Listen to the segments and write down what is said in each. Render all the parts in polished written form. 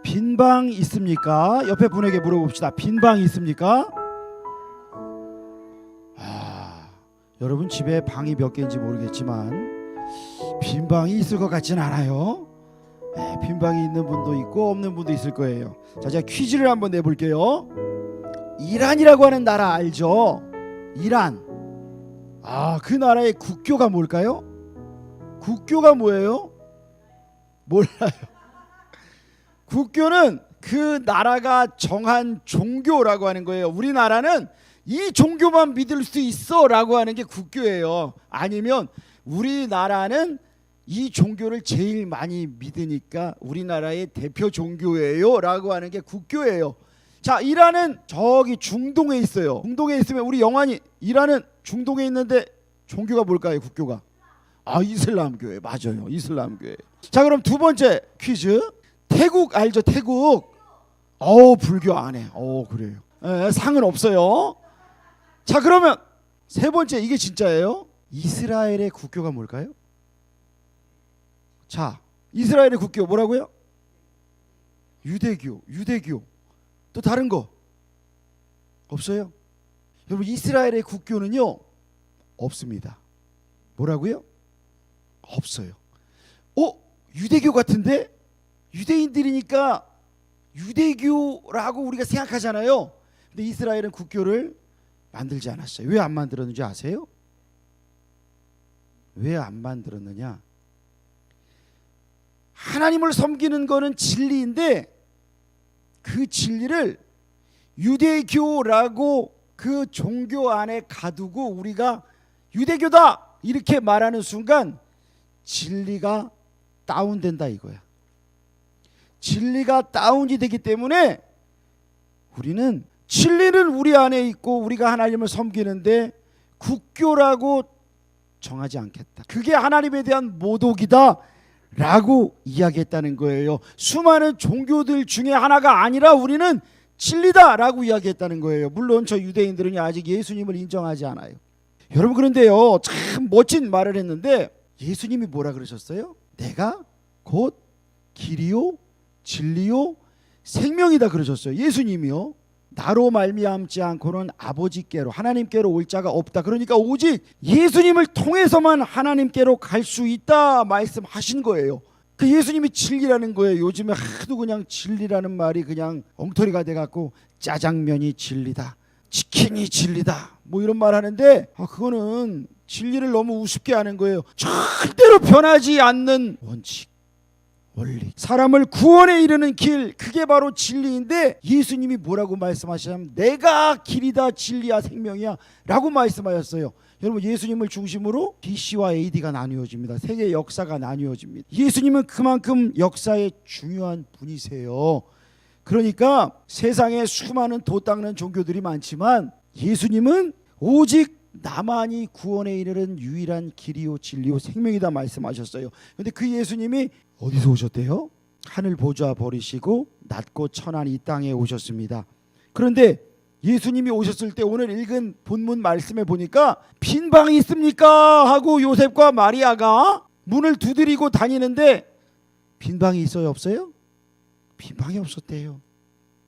빈 방 있습니까? 옆에 분에게 물어봅시다. 빈 방 있습니까? 여러분 집에 방이 몇 개인지 모르겠지만 빈 방이 있을 것 같지는 않아요. 빈 방이 있는 분도 있고 없는 분도 있을 거예요. 자, 제가 퀴즈를 한번 내볼게요. 이란이라고 하는 나라 알죠? 이란. 그 나라의 국교가 뭘까요? 국교가 뭐예요? 몰라요. 국교는 그 나라가 정한 종교라고 하는 거예요. 우리나라는 이 종교만 믿을 수 있어 라고 하는 게 국교예요. 아니면 우리나라는 이 종교를 제일 많이 믿으니까 우리나라의 대표 종교예요 라고 하는 게 국교예요. 자, 이란은 저기 중동에 있어요. 중동에 있으면 우리 영환이, 이란은 중동에 있는데 종교가 뭘까요? 국교가 이슬람교회. 맞아요, 이슬람교회. 자, 그럼 두 번째 퀴즈. 태국 알죠? 태국. 불교 안 해. 그래요. 상은 없어요. 자, 그러면 세 번째, 이게 진짜예요. 이스라엘의 국교가 뭘까요? 자, 이스라엘의 국교 뭐라고요? 유대교. 또 다른 거 없어요? 여러분, 이스라엘의 국교는요 없습니다. 뭐라고요? 없어요. 유대교 같은데? 유대인들이니까 유대교라고 우리가 생각하잖아요. 근데 이스라엘은 국교를 만들지 않았어요. 왜 안 만들었는지 아세요? 왜 안 만들었느냐? 하나님을 섬기는 거는 진리인데 그 진리를 유대교라고 그 종교 안에 가두고 우리가 유대교다 이렇게 말하는 순간 진리가 다운된다 이거야. 진리가 다운이 되기 때문에 우리는 진리는 우리 안에 있고 우리가 하나님을 섬기는데 국교라고 정하지 않겠다. 그게 하나님에 대한 모독이다 라고 이야기했다는 거예요. 수많은 종교들 중에 하나가 아니라 우리는 진리다 라고 이야기했다는 거예요. 물론 저 유대인들은 아직 예수님을 인정하지 않아요. 여러분, 그런데요 참 멋진 말을 했는데 예수님이 뭐라 그러셨어요? 내가 곧 길이요 진리요 생명이다 그러셨어요. 예수님이요. 나로 말미암지 않고는 아버지께로 하나님께로 올 자가 없다. 그러니까 오직 예수님을 통해서만 하나님께로 갈 수 있다 말씀하신 거예요. 그 예수님이 진리라는 거예요. 요즘에 하도 그냥 진리라는 말이 그냥 엉터리가 돼갖고 짜장면이 진리다, 치킨이 진리다 뭐 이런 말 하는데 그거는 진리를 너무 우습게 하는 거예요. 절대로 변하지 않는 원칙, 원리, 사람을 구원에 이르는 길, 그게 바로 진리인데 예수님이 뭐라고 말씀하시냐면 내가 길이다 진리야 생명이야 라고 말씀하셨어요. 여러분, 예수님을 중심으로 BC와 AD가 나뉘어집니다. 세계 역사가 나뉘어집니다. 예수님은 그만큼 역사의 중요한 분이세요. 그러니까 세상에 수많은 도 닦는 종교들이 많지만 예수님은 오직 나만이 구원에 이르는 유일한 길이요 진리요 생명이다 말씀하셨어요. 그런데 그 예수님이 어디서 오셨대요? 하늘 보좌 버리시고 낮고 천한 이 땅에 오셨습니다. 그런데 예수님이 오셨을 때 오늘 읽은 본문 말씀에 보니까 빈 방이 있습니까? 하고 요셉과 마리아가 문을 두드리고 다니는데 빈 방이 있어요? 없어요? 빈 방이 없었대요.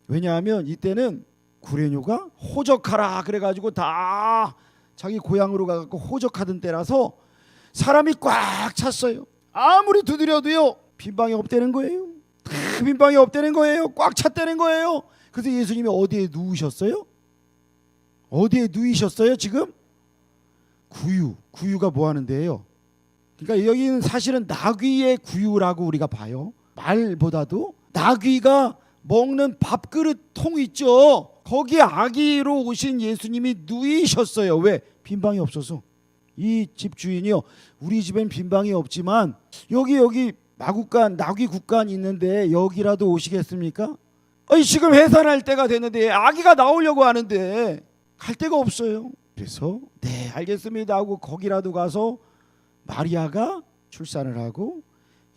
왜냐하면 이때는 구레뇨가 호적하라 그래가지고 다 자기 고향으로 가서 호적하던 때라서 사람이 꽉 찼어요. 아무리 두드려도요 빈 방이 없다는 거예요. 빈 방이 없다는 거예요. 꽉 찼다는 거예요. 그래서 예수님이 어디에 누우셨어요? 어디에 누이셨어요? 지금 구유가 뭐 하는 데예요? 그러니까 여기는 사실은 나귀의 구유라고 우리가 봐요. 말보다도 나귀가 먹는 밥그릇 통 있죠. 거기에 아기로 오신 예수님이 누이셨어요. 왜? 빈 방이 없어서. 이 집 주인이요, 우리 집엔 빈 방이 없지만 여기 마국간 나귀 국간 있는데 여기라도 오시겠습니까? 지금 해산할 때가 됐는데 아기가 나오려고 하는데 갈 데가 없어요. 그래서 네 알겠습니다 하고 거기라도 가서 마리아가 출산을 하고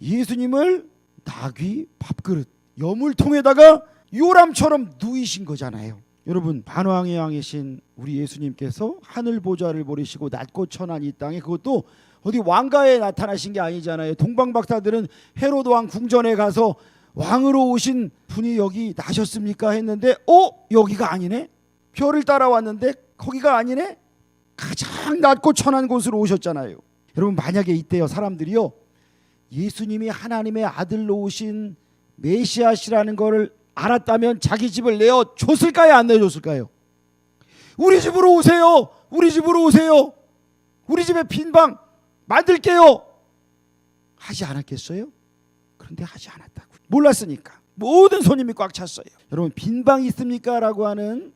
예수님을 나귀 밥그릇 여물통에다가 요람처럼 누이신 거잖아요. 여러분, 만왕의 왕이신 우리 예수님께서 하늘 보좌를 버리시고 낮고 천한 이 땅에, 그것도 어디 왕가에 나타나신 게 아니잖아요. 동방박사들은 헤로드 왕 궁전에 가서 왕으로 오신 분이 여기 나셨습니까 했는데 여기가 아니네. 별을 따라왔는데 거기가 아니네. 가장 낮고 천한 곳으로 오셨잖아요. 여러분, 만약에 이때요 사람들이요 예수님이 하나님의 아들로 오신 메시아시라는 거를 알았다면 자기 집을 내어줬을까요, 안 내어줬을까요? 우리 집으로 오세요, 우리 집으로 오세요, 우리 집에 빈방 만들게요 하지 않았겠어요? 그런데 하지 않았다고. 몰랐으니까 모든 손님이 꽉 찼어요. 여러분, 빈방이 있습니까? 라고 하는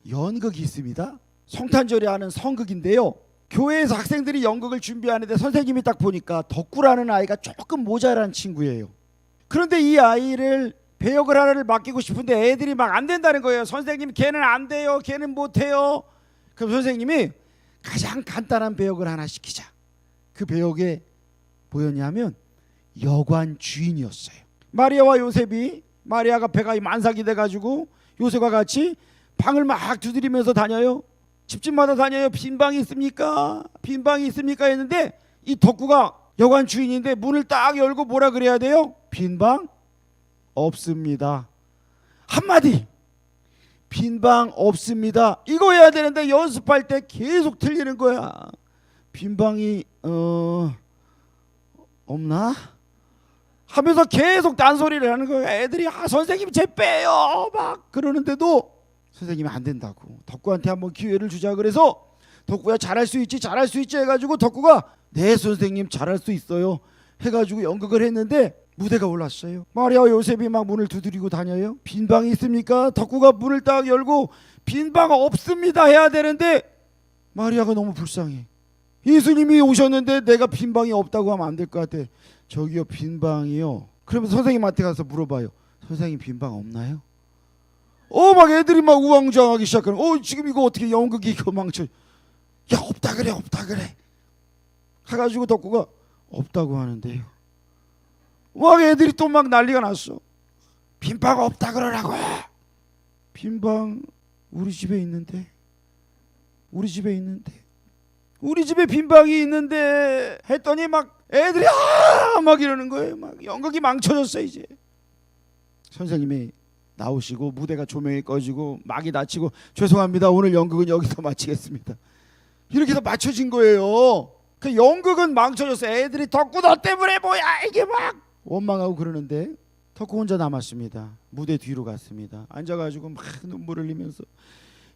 연극이 있습니다. 성탄절에 하는 성극인데요, 교회에서 학생들이 연극을 준비하는데 선생님이 딱 보니까 덕구라는 아이가 조금 모자란 친구예요. 그런데 이 아이를 배역을 하나를 맡기고 싶은데 애들이 막 안 된다는 거예요. 선생님, 걔는 안 돼요, 걔는 못해요. 그럼 선생님이 가장 간단한 배역을 하나 시키자. 그 배역에 뭐였냐면 여관 주인이었어요. 마리아와 요셉이, 마리아가 배가 만삭이 돼가지고 요셉과 같이 방을 막 두드리면서 다녀요. 집집마다 다녀요. 빈방이 있습니까? 빈방이 있습니까? 했는데 이 덕구가 여관 주인인데 문을 딱 열고 뭐라 그래야 돼요? 빈방 없습니다. 한마디, 빈방 없습니다, 이거 해야 되는데 연습할 때 계속 틀리는 거야. 빈방이 없나? 하면서 계속 딴소리를 하는 거야. 애들이 선생님 제 빼요 막 그러는데도 선생님이 안 된다고. 덕구한테 한번 기회를 주자 그래서 덕구야 잘할 수 있지 잘할 수 있지 해가지고 덕구가 네 선생님 잘할 수 있어요 해가지고 연극을 했는데 무대가 올랐어요. 마리아와 요셉이 막 문을 두드리고 다녀요. 빈방이 있습니까? 덕구가 문을 딱 열고 빈방 없습니다 해야 되는데 마리아가 너무 불쌍해. 예수님이 오셨는데 내가 빈방이 없다고 하면 안 될 것 같아. 저기요, 빈방이요. 그러면 선생님한테 가서 물어봐요. 선생님, 빈방 없나요? 막 애들이 막 우왕좌왕하기 시작하는. 지금 이거 어떻게 연극이 이거 망쳐. 야, 없다 그래 없다 그래 해가지고 덕구가 없다고 하는데요. 막 애들이 또 막 난리가 났어. 빈방 없다 그러라고. 빈방 우리 집에 있는데, 우리 집에 있는데, 우리 집에 빈방이 있는데 했더니 막 애들이 막 이러는 거예요. 막 연극이 망쳐졌어. 이제 선생님이 나오시고 무대가 조명이 꺼지고 막이 닫히고 죄송합니다, 오늘 연극은 여기서 마치겠습니다, 이렇게 해서 맞춰진 거예요. 그 연극은 망쳐졌어. 애들이 덕구 너 때문에 뭐야 이게 막 원망하고 그러는데 덕구 혼자 남았습니다. 무대 뒤로 갔습니다. 앉아가지고 막 눈물 흘리면서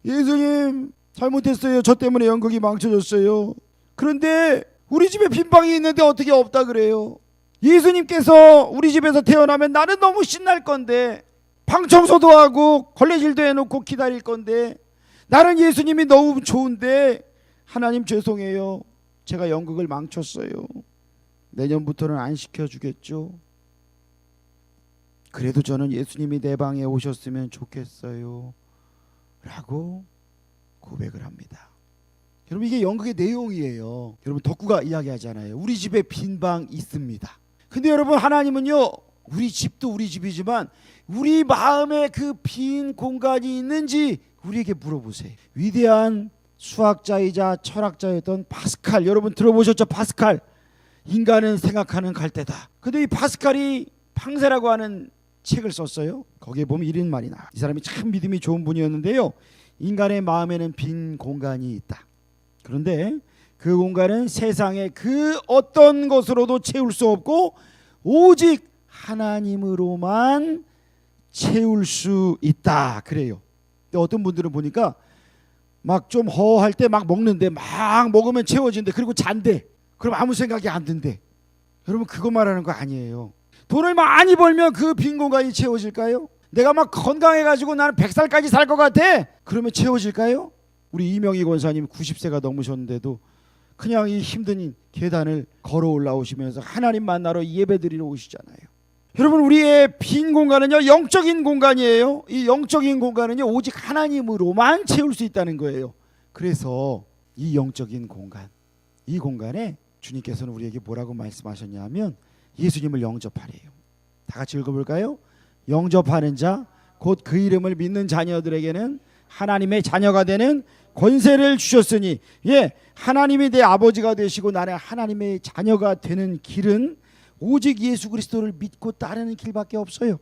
예수님 잘못했어요, 저 때문에 연극이 망쳐졌어요. 그런데 우리 집에 빈방이 있는데 어떻게 없다 그래요? 예수님께서 우리 집에서 태어나면 나는 너무 신날 건데, 방 청소도 하고 걸레질도 해놓고 기다릴 건데, 나는 예수님이 너무 좋은데 하나님 죄송해요, 제가 연극을 망쳤어요. 내년부터는 안 시켜주겠죠? 그래도 저는 예수님이 내 방에 오셨으면 좋겠어요 라고 고백을 합니다. 여러분, 이게 연극의 내용이에요. 여러분, 덕구가 이야기하잖아요. 우리 집에 빈방 있습니다. 근데 여러분, 하나님은요, 우리 집도 우리 집이지만 우리 마음에 그 빈 공간이 있는지 우리에게 물어보세요. 위대한 수학자이자 철학자였던 파스칼, 여러분 들어보셨죠? 파스칼, 인간은 생각하는 갈대다. 근데 이 파스칼이 팡세라고 하는 책을 썼어요. 거기에 보면 이런 말이 나와요. 이 사람이 참 믿음이 좋은 분이었는데요, 인간의 마음에는 빈 공간이 있다. 그런데 그 공간은 세상의 그 어떤 것으로도 채울 수 없고 오직 하나님으로만 채울 수 있다 그래요. 근데 어떤 분들은 보니까 막 좀 허할 때 막 먹는데 막 먹으면 채워진대. 그리고 잔대. 그럼 아무 생각이 안 든대. 여러분, 그거 말하는 거 아니에요. 돈을 많이 벌면 그 빈 공간이 채워질까요? 내가 막 건강해가지고 나는 100살까지 살 것 같아, 그러면 채워질까요? 우리 이명희 권사님 90세가 넘으셨는데도 그냥 이 힘든 계단을 걸어 올라오시면서 하나님 만나러 예배드리러 오시잖아요. 여러분, 우리의 빈 공간은요, 영적인 공간이에요. 이 영적인 공간은요, 오직 하나님으로만 채울 수 있다는 거예요. 그래서 이 영적인 공간, 이 공간에 주님께서는 우리에게 뭐라고 말씀하셨냐면 예수님을 영접하래요. 다 같이 읽어볼까요? 영접하는 자, 곧 그 이름을 믿는 자녀들에게는 하나님의 자녀가 되는 권세를 주셨으니, 하나님이 내 아버지가 되시고 나는 하나님의 자녀가 되는 길은 오직 예수 그리스도를 믿고 따르는 길밖에 없어요.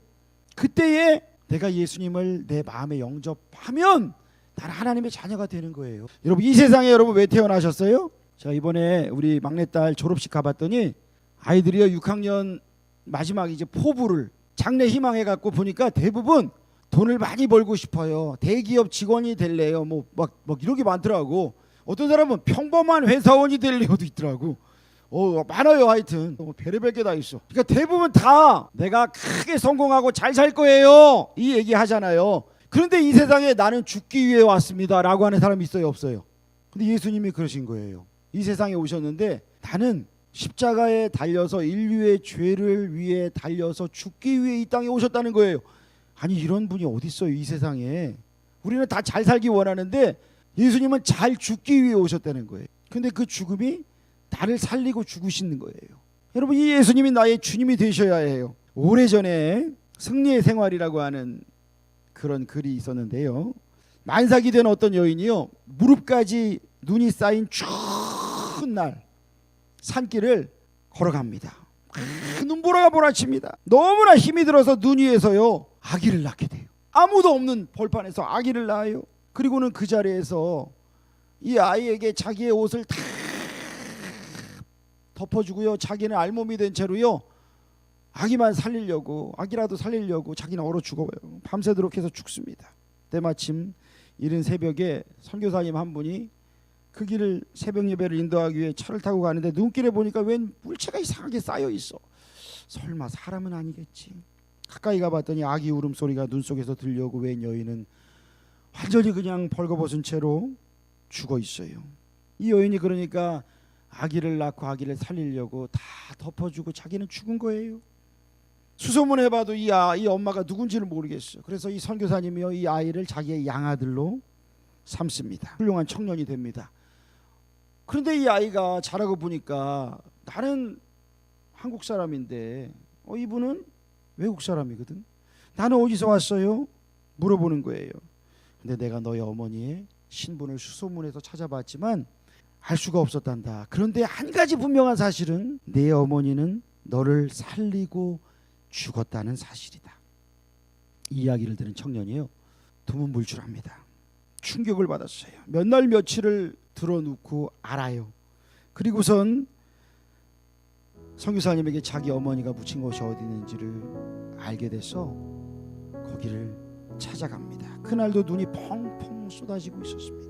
그때에 내가 예수님을 내 마음에 영접하면 나는 하나님의 자녀가 되는 거예요. 여러분, 이 세상에 여러분 왜 태어나셨어요? 제가 이번에 우리 막내딸 졸업식 가봤더니 아이들이요 6학년 마지막 이제 포부를 장래 희망해 갖고 보니까 대부분 돈을 많이 벌고 싶어요. 대기업 직원이 될래요. 막 이런 게 많더라고. 어떤 사람은 평범한 회사원이 될래요도 있더라고. 많아요. 하여튼 별의별 게 다 있어. 그러니까 대부분 다 내가 크게 성공하고 잘 살 거예요 이 얘기 하잖아요. 그런데 이 세상에 나는 죽기 위해 왔습니다 라고 하는 사람이 있어요, 없어요? 근데 예수님이 그러신 거예요. 이 세상에 오셨는데 나는 십자가에 달려서 인류의 죄를 위해 달려서 죽기 위해 이 땅에 오셨다는 거예요. 아니, 이런 분이 어디 있어요 이 세상에. 우리는 다 잘 살기 원하는데 예수님은 잘 죽기 위해 오셨다는 거예요. 근데 그 죽음이 나를 살리고 죽으시는 거예요. 여러분, 이 예수님이 나의 주님이 되셔야 해요. 오래전에 승리의 생활이라고 하는 그런 글이 있었는데요. 만삭이 된 어떤 여인이요, 무릎까지 눈이 쌓인 추운 날 산길을 걸어갑니다. 눈보라가 몰아칩니다. 너무나 힘이 들어서 눈 위에서요 아기를 낳게 돼요. 아무도 없는 벌판에서 아기를 낳아요. 그리고는 그 자리에서 이 아이에게 자기의 옷을 다 덮어주고요, 자기는 알몸이 된 채로요 아기만 살리려고, 아기라도 살리려고 자기는 얼어 죽어요. 밤새도록 해서 죽습니다. 때마침 이른 새벽에 선교사님 한 분이 그 길을 새벽 예배를 인도하기 위해 차를 타고 가는데 눈길에 보니까 웬 물체가 이상하게 쌓여 있어. 설마 사람은 아니겠지. 가까이 가봤더니 아기 울음소리가 눈 속에서 들려오고 웬 여인은 완전히 그냥 벌거벗은 채로 죽어 있어요. 이 여인이 그러니까 아기를 낳고 아기를 살리려고 다 덮어주고 자기는 죽은 거예요. 수소문해봐도 이 엄마가 누군지를 모르겠어요. 그래서 이 선교사님이요 이 아이를 자기의 양아들로 삼습니다. 훌륭한 청년이 됩니다. 그런데 이 아이가 자라고 보니까 나는 한국 사람인데 이분은 외국 사람이거든. 나는 어디서 왔어요? 물어보는 거예요. 근데 내가 너의 어머니의 신분을 수소문해서 찾아봤지만 알 수가 없었단다. 그런데 한 가지 분명한 사실은 내 어머니는 너를 살리고 죽었다는 사실이다. 이 이야기를 들은 청년이요 두문불출합니다. 충격을 받았어요. 몇 날 며칠을 들어놓고 알아요. 그리고선 선교사님에게 자기 어머니가 묻힌 곳이 어디 있는지를 알게 돼서 거기를 찾아갑니다. 그날도 눈이 펑펑 쏟아지고 있었습니다.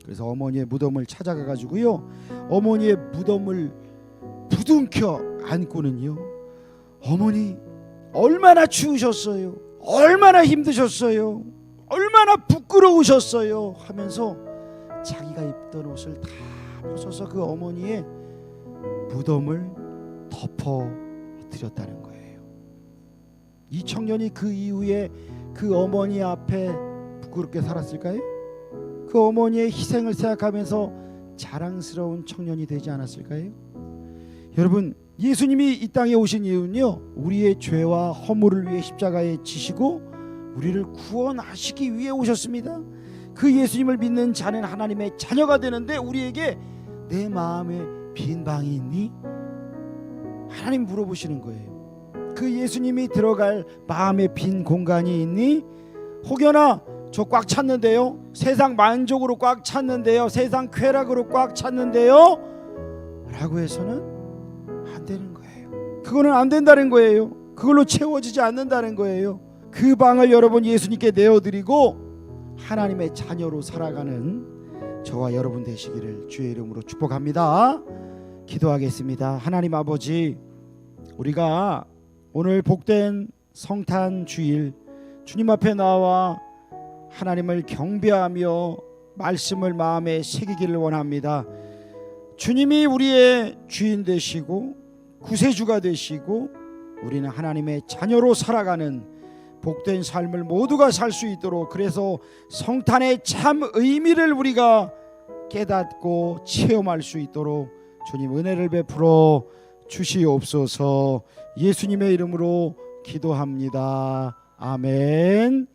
그래서 어머니의 무덤을 찾아가 가지고요 어머니의 무덤을 부둥켜 안고는요 어머니 얼마나 추우셨어요, 얼마나 힘드셨어요, 얼마나 부끄러우셨어요 하면서 자기가 입던 옷을 다 벗어서 그 어머니의 무덤을 덮어드렸다는 거예요. 이 청년이 그 이후에 그 어머니 앞에 부끄럽게 살았을까요? 그 어머니의 희생을 생각하면서 자랑스러운 청년이 되지 않았을까요? 여러분, 예수님이 이 땅에 오신 이유는요 우리의 죄와 허물을 위해 십자가에 지시고 우리를 구원하시기 위해 오셨습니다. 그 예수님을 믿는 자는 하나님의 자녀가 되는데 우리에게 내 마음에 빈 방이 있니? 하나님 물어보시는 거예요. 그 예수님이 들어갈 마음에 빈 공간이 있니? 혹여나 저 꽉 찼는데요, 세상 만족으로 꽉 찼는데요, 세상 쾌락으로 꽉 찼는데요 라고 해서는 안 되는 거예요. 그거는 안 된다는 거예요. 그걸로 채워지지 않는다는 거예요. 그 방을 여러분 예수님께 내어드리고 하나님의 자녀로 살아가는 저와 여러분 되시기를 주의 이름으로 축복합니다. 기도하겠습니다. 하나님 아버지, 우리가 오늘 복된 성탄 주일 주님 앞에 나와 하나님을 경배하며 말씀을 마음에 새기기를 원합니다. 주님이 우리의 주인 되시고 구세주가 되시고 우리는 하나님의 자녀로 살아가는 복된 삶을 모두가 살 수 있도록, 그래서 성탄의 참 의미를 우리가 깨닫고 체험할 수 있도록 주님 은혜를 베풀어 주시옵소서. 예수님의 이름으로 기도합니다. 아멘.